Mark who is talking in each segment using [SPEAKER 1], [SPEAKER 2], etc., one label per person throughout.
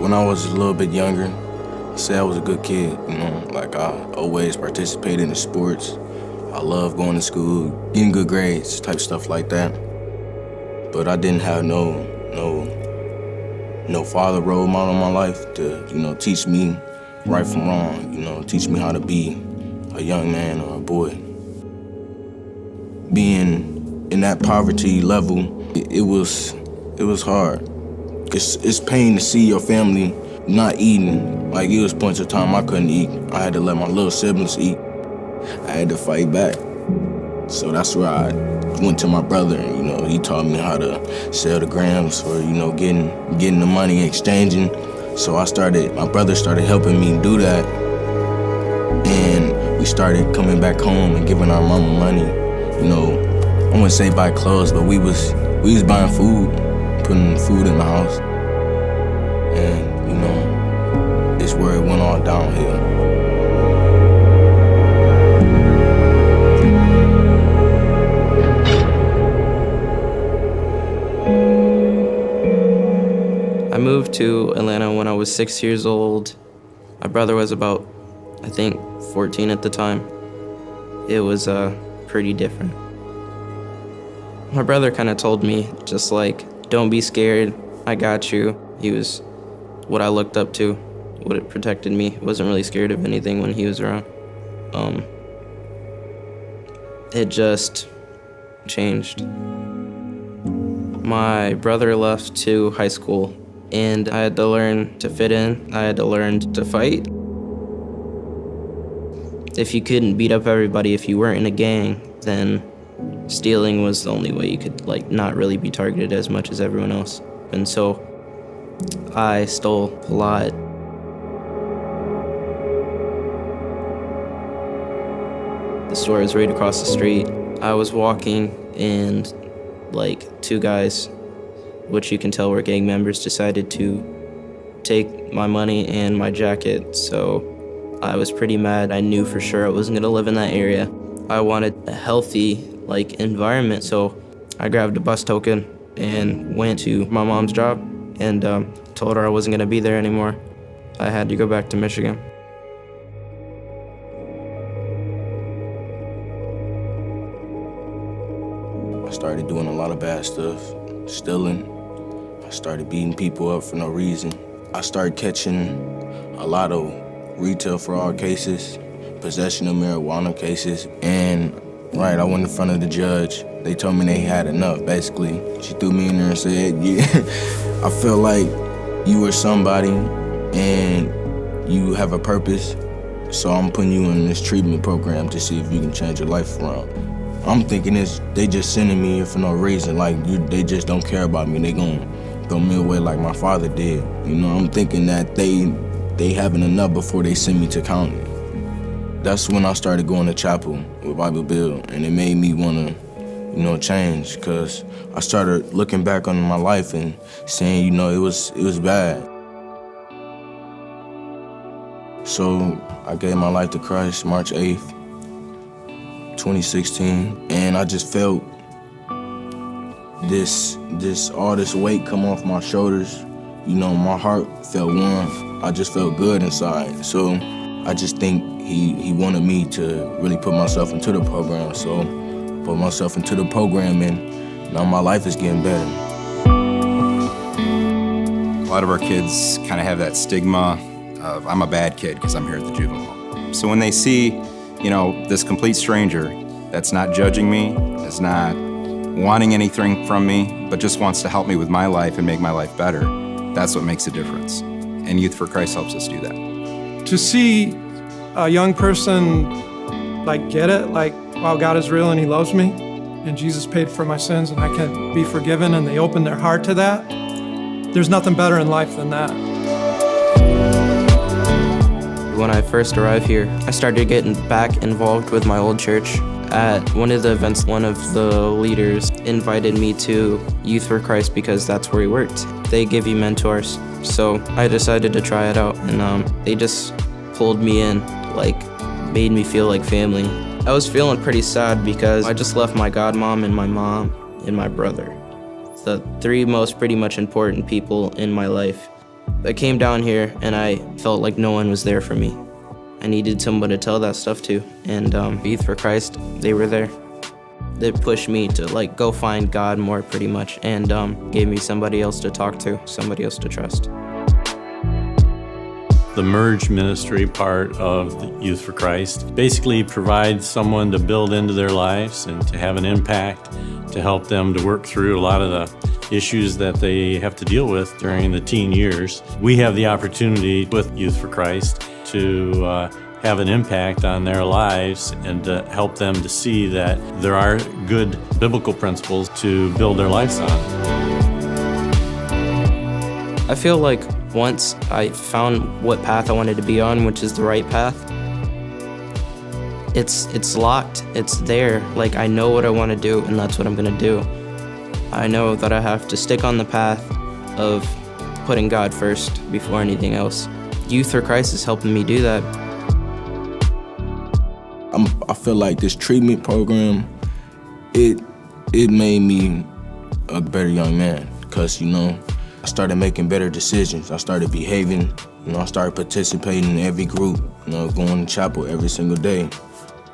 [SPEAKER 1] When I was a little bit younger, I say I was a good kid, like I always participated in sports. I loved going to school, getting good grades, type stuff like that. But I didn't have no father role model in my life to, teach me right from wrong, teach me how to be a young man or a boy. Being in that poverty level, it was hard. It's pain to see your family not eating. Like, it was points of time I couldn't eat. I had to let my little siblings eat. I had to fight back. So that's where I went to my brother, and, he taught me how to sell the grams for, getting the money, exchanging. So my brother started helping me do that. And we started coming back home and giving our mama money. I wouldn't say buy clothes, but we was buying food, putting food in the house. And, it's where it went all downhill.
[SPEAKER 2] I moved to Atlanta when I was 6 years old. My brother was about, 14 at the time. It was pretty different. My brother kind of told me, just like, don't be scared, I got you. He was what I looked up to, what it protected me. Wasn't really scared of anything when he was around. It just changed. My brother left to high school, and I had to learn to fit in. I had to learn to fight. If you couldn't beat up everybody, if you weren't in a gang, then stealing was the only way you could, not really be targeted as much as everyone else. And so I stole a lot. The store is right across the street. I was walking, and two guys, which you can tell were gang members, decided to take my money and my jacket. So I was pretty mad. I knew for sure I wasn't gonna live in that area. I wanted a healthy environment, so I grabbed a bus token and went to my mom's job and told her I wasn't gonna be there anymore. I had to go back to Michigan.
[SPEAKER 1] I started doing a lot of bad stuff, stealing. I started beating people up for no reason. I started catching a lot of retail fraud cases, possession of marijuana cases, and I went in front of the judge. They told me they had enough, basically. She threw me in there and said, yeah, I feel like you were somebody and you have a purpose, so I'm putting you in this treatment program to see if you can change your life around. I'm thinking they just sending me here for no reason, they just don't care about me. They gonna throw me away like my father did. I'm thinking that they having enough before they send me to county. That's when I started going to chapel with Bible Bill, and it made me want to, change, because I started looking back on my life and saying, it was bad. So I gave my life to Christ March 8th, 2016, and I just felt all this weight come off my shoulders. My heart felt warm. I just felt good inside. So I just think he wanted me to really put myself into the program. So put myself into the program, and now my life is getting better.
[SPEAKER 3] A lot of our kids kind of have that stigma of, I'm a bad kid because I'm here at the juvenile hall. So when they see, this complete stranger that's not judging me, that's not wanting anything from me, but just wants to help me with my life and make my life better, that's what makes a difference. And Youth for Christ helps us do that.
[SPEAKER 4] To see a young person get it, wow, God is real and he loves me, and Jesus paid for my sins and I can be forgiven, and they open their heart to that, there's nothing better in life than that.
[SPEAKER 2] When I first arrived here, I started getting back involved with my old church. At one of the events, one of the leaders invited me to Youth for Christ because that's where he worked. They give you mentors. So I decided to try it out, and they just pulled me in, made me feel like family. I was feeling pretty sad because I just left my godmom and my mom and my brother, the three most pretty much important people in my life. I came down here and I felt like no one was there for me. I needed someone to tell that stuff to, and Youth for Christ, they were there. They pushed me to like go find God more pretty much, and gave me somebody else to talk to, somebody else to trust.
[SPEAKER 5] The Merge ministry part of the Youth for Christ basically provides someone to build into their lives and to have an impact, to help them to work through a lot of the issues that they have to deal with during the teen years. We have the opportunity with Youth for Christ to have an impact on their lives and to help them to see that there are good biblical principles to build their lives on.
[SPEAKER 2] I feel like once I found what path I wanted to be on, which is the right path, it's locked, it's there. Like, I know what I want to do, and that's what I'm gonna do. I know that I have to stick on the path of putting God first before anything else. Youth for Christ is helping me do that.
[SPEAKER 1] I feel like this treatment program, it made me a better young man, because, I started making better decisions. I started behaving, I started participating in every group, going to chapel every single day.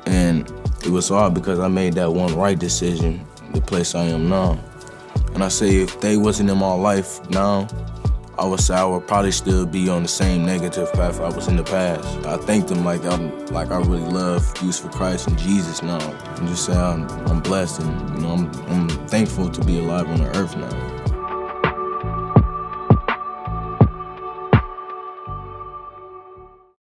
[SPEAKER 1] And it was all because I made that one right decision, the place I am now. And I say if they wasn't in my life now, I would say I would probably still be on the same negative path I was in the past. I thank them like I really love Youth for Christ and Jesus now. And just say I'm blessed, and I'm thankful to be alive on the earth now.